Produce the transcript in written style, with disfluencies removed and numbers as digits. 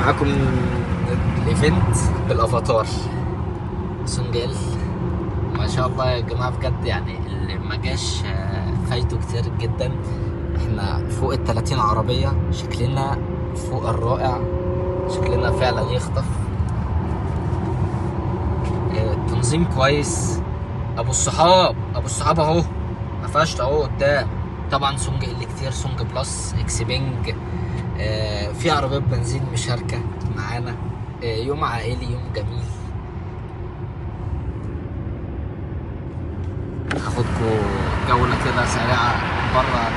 معاكم الايفنت بالافاتار سونجيل. ما شاء الله يا جماعه، بجد يعني اللي ما جاش فايته كتير جدا. احنا فوق ال30 عربيه، شكلنا فوق الرائع، شكلنا فعلا يخطف. التنظيم كويس. ابو الصحاب اهو، قفشت اهو قدام. طبعا سونج اللي كتير، سونج بلس، اكس بينج. في عربيات بنزين مشاركه معانا. يوم عائلي، يوم جميل. هاخدكم جوله كده سريعه بره